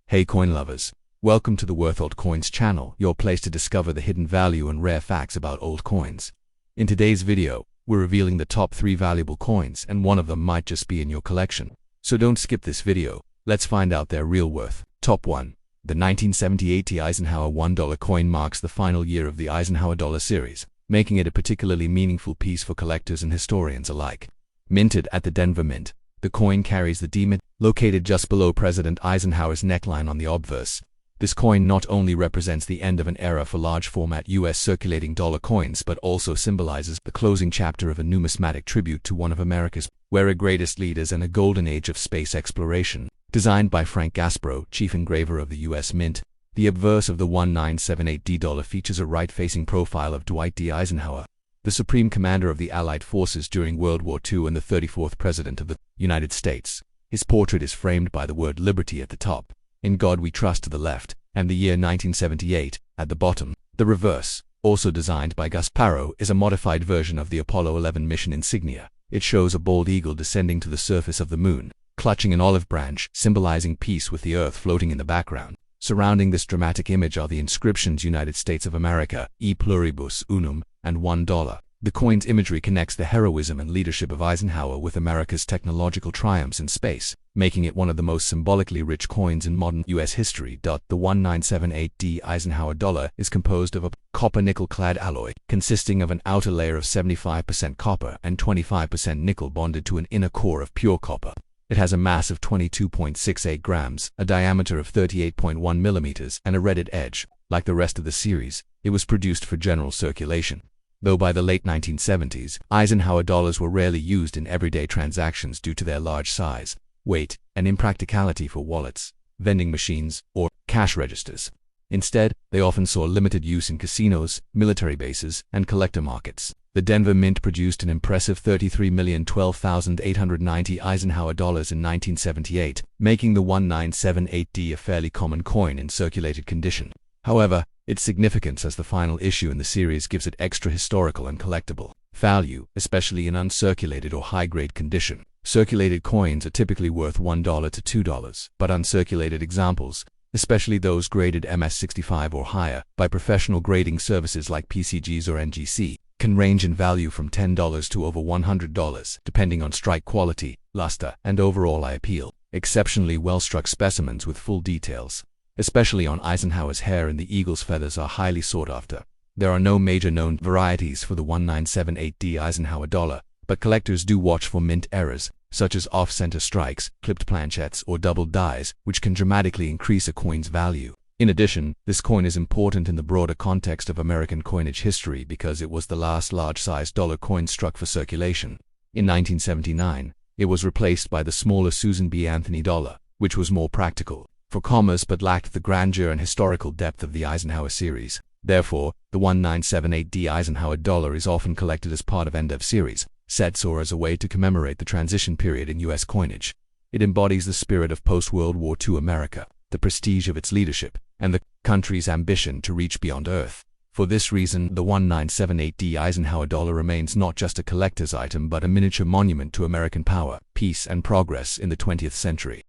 Hey coin lovers, welcome to the Worth Old Coins channel, your place to discover the hidden value and rare facts about old coins. In today's video, we're revealing the top 3 valuable coins, and one of them might just be in your collection. So don't skip this video, let's find out their real worth. Top 1. The 1978 Eisenhower $1 coin marks the final year of the Eisenhower dollar series, making it a particularly meaningful piece for collectors and historians alike. Minted at the Denver Mint, the coin carries the D-Mint, located just below President Eisenhower's neckline on the obverse. This coin not only represents the end of an era for large-format U.S. circulating dollar coins but also symbolizes the closing chapter of a numismatic tribute to one of America's greatest leaders and a golden age of space exploration. Designed by Frank Gasparro, chief engraver of the U.S. Mint, the obverse of the 1978 dollar features a right-facing profile of Dwight D. Eisenhower, the Supreme Commander of the Allied Forces during World War II and the 34th President of the United States. His portrait is framed by the word Liberty at the top, In God We Trust to the left, and the year 1978 at the bottom. The reverse, also designed by Gasparro, is a modified version of the Apollo 11 mission insignia. It shows a bald eagle descending to the surface of the moon, clutching an olive branch, symbolizing peace with the earth floating in the background. Surrounding this dramatic image are the inscriptions United States of America, E pluribus unum, and $1. The coin's imagery connects the heroism and leadership of Eisenhower with America's technological triumphs in space, making it one of the most symbolically rich coins in modern U.S. history. The 1978 Eisenhower dollar is composed of a copper-nickel-clad alloy, consisting of an outer layer of 75% copper and 25% nickel bonded to an inner core of pure copper. It has a mass of 22.68 grams, a diameter of 38.1 millimeters, and a redded edge. Like the rest of the series, it was produced for general circulation. Though by the late 1970s, Eisenhower dollars were rarely used in everyday transactions due to their large size, weight, and impracticality for wallets, vending machines, or cash registers. Instead, they often saw limited use in casinos, military bases, and collector markets. The Denver Mint produced an impressive 33,012,890 Eisenhower dollars in 1978, making the 1978 a fairly common coin in circulated condition. However, its significance as the final issue in the series gives it extra historical and collectible value, especially in uncirculated or high-grade condition. Circulated coins are typically worth $1 to $2, but uncirculated examples, especially those graded MS65 or higher by professional grading services like PCGs or NGC, can range in value from $10 to over $100, depending on strike quality, luster, and overall eye appeal. Exceptionally well-struck specimens with full details, especially on Eisenhower's hair and the eagle's feathers, are highly sought after. There are no major known varieties for the 1978 Eisenhower dollar, but collectors do watch for mint errors, such as off-center strikes, clipped planchettes, or doubled dies, which can dramatically increase a coin's value. In addition, this coin is important in the broader context of American coinage history because it was the last large-sized dollar coin struck for circulation. In 1979, it was replaced by the smaller Susan B. Anthony dollar, which was more practical for commerce but lacked the grandeur and historical depth of the Eisenhower series. Therefore, the 1978 Eisenhower dollar is often collected as part of end-of series sets or as a way to commemorate the transition period in U.S. coinage. It embodies the spirit of post-World War II America, the prestige of its leadership, and the country's ambition to reach beyond Earth. For this reason, the 1978 Eisenhower dollar remains not just a collector's item but a miniature monument to American power, peace, and progress in the 20th century.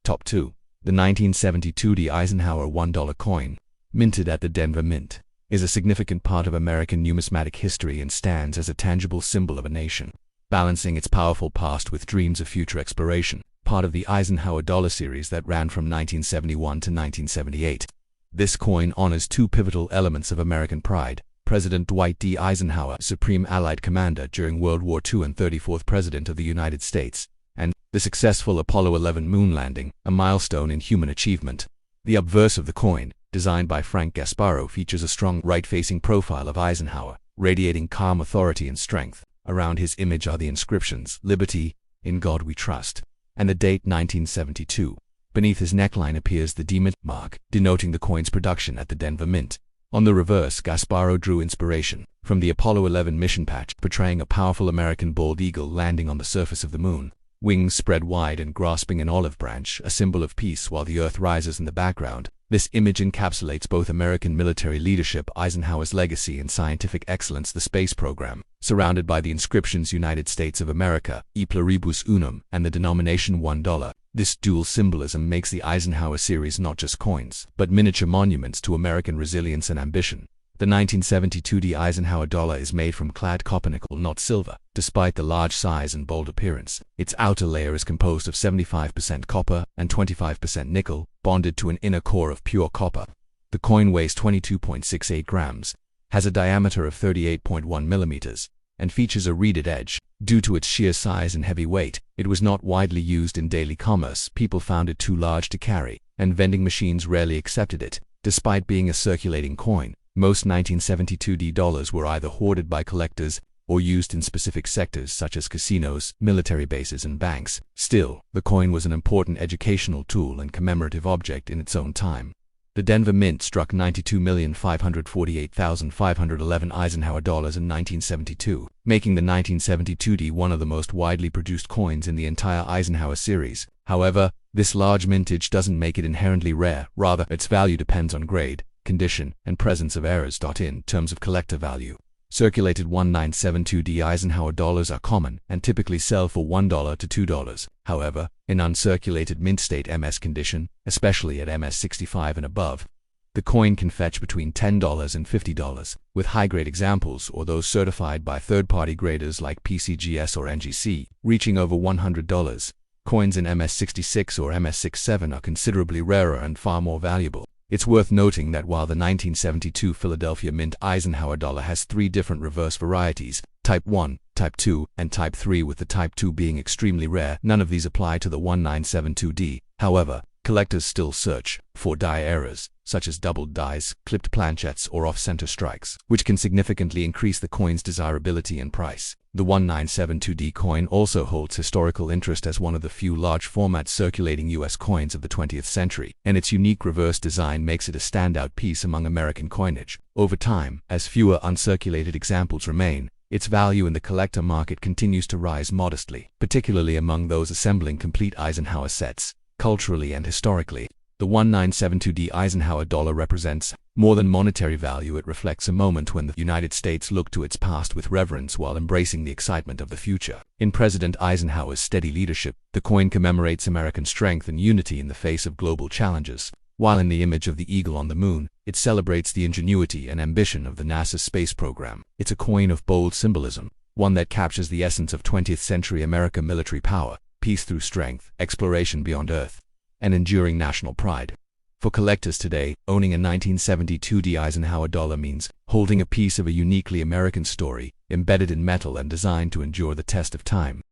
Top 2. The 1972 Eisenhower $1 coin, minted at the Denver Mint, is a significant part of American numismatic history and stands as a tangible symbol of a nation, balancing its powerful past with dreams of future exploration. Part of the Eisenhower dollar series that ran from 1971 to 1978. This coin honors two pivotal elements of American pride: President Dwight D. Eisenhower, Supreme Allied Commander during World War II and 34th President of the United States, and the successful Apollo 11 moon landing, a milestone in human achievement. The obverse of the coin, designed by Frank Gasparro, features a strong right-facing profile of Eisenhower, radiating calm authority and strength. Around his image are the inscriptions, Liberty, In God We Trust, and the date 1972. Beneath his neckline appears the D-Mint mark, denoting the coin's production at the Denver Mint. On the reverse, Gasparro drew inspiration from the Apollo 11 mission patch, portraying a powerful American bald eagle landing on the surface of the moon, wings spread wide and grasping an olive branch, a symbol of peace while the earth rises in the background. This image encapsulates both American military leadership, Eisenhower's legacy, and scientific excellence, the space program. Surrounded by the inscriptions United States of America, E pluribus unum, and the denomination $1, This dual symbolism makes the Eisenhower series not just coins, but miniature monuments to American resilience and ambition. The 1972 Eisenhower dollar is made from clad copper nickel, not silver. Despite the large size and bold appearance, its outer layer is composed of 75% copper and 25% nickel, bonded to an inner core of pure copper. The coin weighs 22.68 grams, has a diameter of 38.1 millimeters, and features a reeded edge. Due to its sheer size and heavy weight, it was not widely used in daily commerce. People found it too large to carry, and vending machines rarely accepted it. Despite being a circulating coin, most 1972 dollars were either hoarded by collectors or used in specific sectors such as casinos, military bases, and banks. Still, the coin was an important educational tool and commemorative object in its own time. The Denver Mint struck 92,548,511 Eisenhower dollars in 1972, making the 1972 D one of the most widely produced coins in the entire Eisenhower series. However, this large mintage doesn't make it inherently rare. Rather, its value depends on grade, condition, and presence of errors. In terms of collector value, circulated 1972 Eisenhower dollars are common and typically sell for $1 to $2. However, in uncirculated mint state MS condition, especially at MS 65 and above, the coin can fetch between $10 and $50, with high-grade examples or those certified by third-party graders like PCGS or NGC, reaching over $100. Coins in MS 66 or MS 67 are considerably rarer and far more valuable. It's worth noting that while the 1972 Philadelphia Mint Eisenhower dollar has 3 different reverse varieties, Type 1, Type 2, and Type 3, with the Type 2 being extremely rare, none of these apply to the 1972D. However, collectors still search for die errors, such as doubled dies, clipped planchettes, or off-center strikes, which can significantly increase the coin's desirability and price. The 1972D coin also holds historical interest as one of the few large-format circulating U.S. coins of the 20th century, and its unique reverse design makes it a standout piece among American coinage. Over time, as fewer uncirculated examples remain, its value in the collector market continues to rise modestly, particularly among those assembling complete Eisenhower sets. Culturally and historically, the 1972D Eisenhower dollar represents more than monetary value. It reflects a moment when the United States looked to its past with reverence while embracing the excitement of the future. In President Eisenhower's steady leadership, the coin commemorates American strength and unity in the face of global challenges, while in the image of the eagle on the moon, it celebrates the ingenuity and ambition of the NASA space program. It's a coin of bold symbolism, one that captures the essence of 20th century American military power, peace through strength, exploration beyond Earth, and enduring national pride. For collectors today, owning a 1972D Eisenhower dollar means holding a piece of a uniquely American story, embedded in metal and designed to endure the test of time.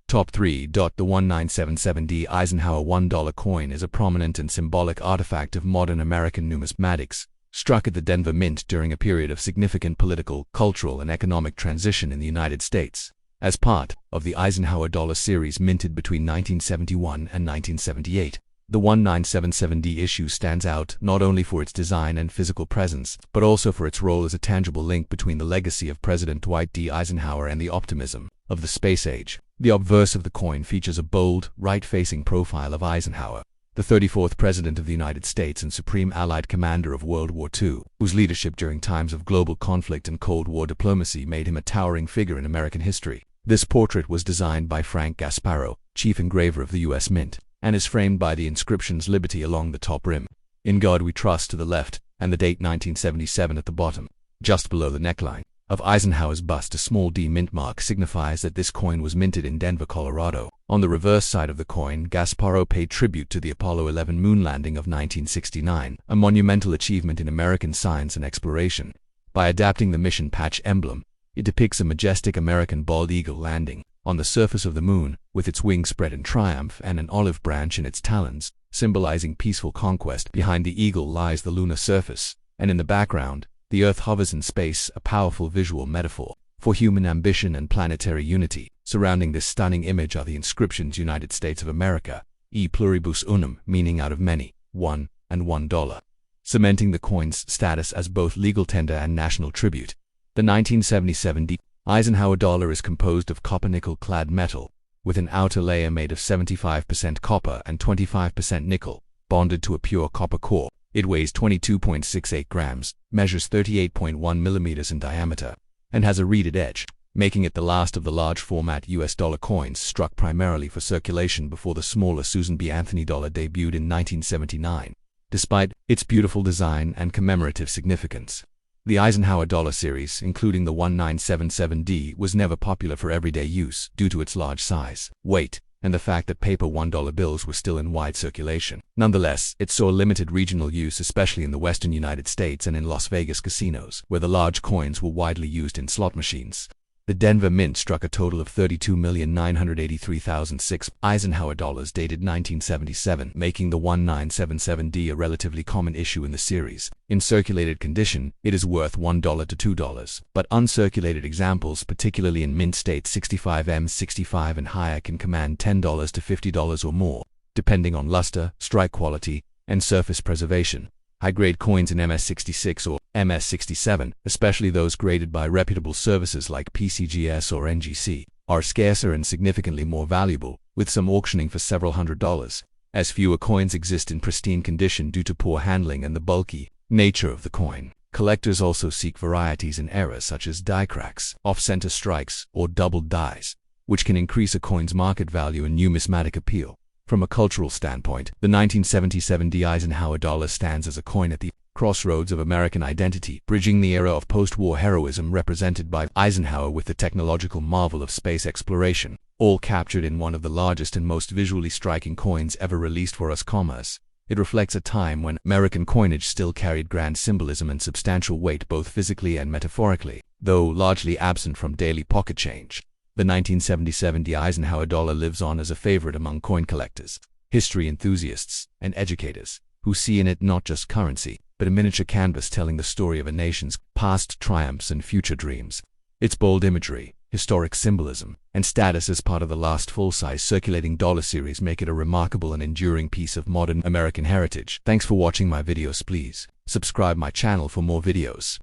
Top 3. The 1977D Eisenhower $1 coin is a prominent and symbolic artifact of modern American numismatics, struck at the Denver Mint during a period of significant political, cultural, and economic transition in the United States. As part of the Eisenhower dollar series minted between 1971 and 1978, the 1977D issue stands out not only for its design and physical presence, but also for its role as a tangible link between the legacy of President Dwight D. Eisenhower and the optimism of the space age. The obverse of the coin features a bold, right-facing profile of Eisenhower, the 34th President of the United States and Supreme Allied Commander of World War II, whose leadership during times of global conflict and Cold War diplomacy made him a towering figure in American history. This portrait was designed by Frank Gasparo, chief engraver of the U.S. Mint, and is framed by the inscriptions Liberty along the top rim, In God We Trust to the left, and the date 1977 at the bottom. Just below the neckline of Eisenhower's bust, a small D mint mark signifies that this coin was minted in Denver, Colorado. On the reverse side of the coin, Gasparo paid tribute to the Apollo 11 moon landing of 1969, a monumental achievement in American science and exploration. By adapting the mission patch emblem, it depicts a majestic American bald eagle landing on the surface of the moon, with its wings spread in triumph and an olive branch in its talons, symbolizing peaceful conquest. Behind the eagle lies the lunar surface, and in the background, the Earth hovers in space, a powerful visual metaphor for human ambition and planetary unity. Surrounding this stunning image are the inscriptions United States of America, e pluribus unum, meaning out of many, one, and $1, cementing the coin's status as both legal tender and national tribute. The 1977 Eisenhower dollar is composed of copper-nickel clad metal, with an outer layer made of 75% copper and 25% nickel, bonded to a pure copper core. It weighs 22.68 grams, measures 38.1 millimeters in diameter, and has a reeded edge. making it the last of the large-format US dollar coins struck primarily for circulation before the smaller Susan B. Anthony dollar debuted in 1979. Despite its beautiful design and commemorative significance, the Eisenhower dollar series, including the 1977D, was never popular for everyday use due to its large size, weight, and the fact that paper $1 bills were still in wide circulation. Nonetheless, it saw limited regional use, especially in the western United States and in Las Vegas casinos, where the large coins were widely used in slot machines. The Denver Mint struck a total of 32,983,006 Eisenhower dollars dated 1977, making the 1977D a relatively common issue in the series. In circulated condition, it is worth $1 to $2, but uncirculated examples, particularly in mint state 65M 65 and higher, can command $10 to $50 or more, depending on luster, strike quality, and surface preservation. High-grade coins in MS66 or MS67, especially those graded by reputable services like PCGS or NGC, are scarcer and significantly more valuable, with some auctioning for several $100s, as fewer coins exist in pristine condition due to poor handling and the bulky nature of the coin. Collectors also seek varieties in errors such as die cracks, off-center strikes, or doubled dies, which can increase a coin's market value and numismatic appeal. From a cultural standpoint, the 1977D Eisenhower dollar stands as a coin at the crossroads of American identity, bridging the era of post-war heroism represented by Eisenhower with the technological marvel of space exploration, all captured in one of the largest and most visually striking coins ever released for us commerce. It reflects a time when American coinage still carried grand symbolism and substantial weight both physically and metaphorically, though largely absent from daily pocket change. The 1977D Eisenhower dollar lives on as a favorite among coin collectors, history enthusiasts, and educators, who see in it not just currency, but a miniature canvas telling the story of a nation's past triumphs and future dreams. Its bold imagery, historic symbolism, and status as part of the last full-size circulating dollar series make it a remarkable and enduring piece of modern American heritage. Thanks for watching my videos. Please subscribe my channel for more videos.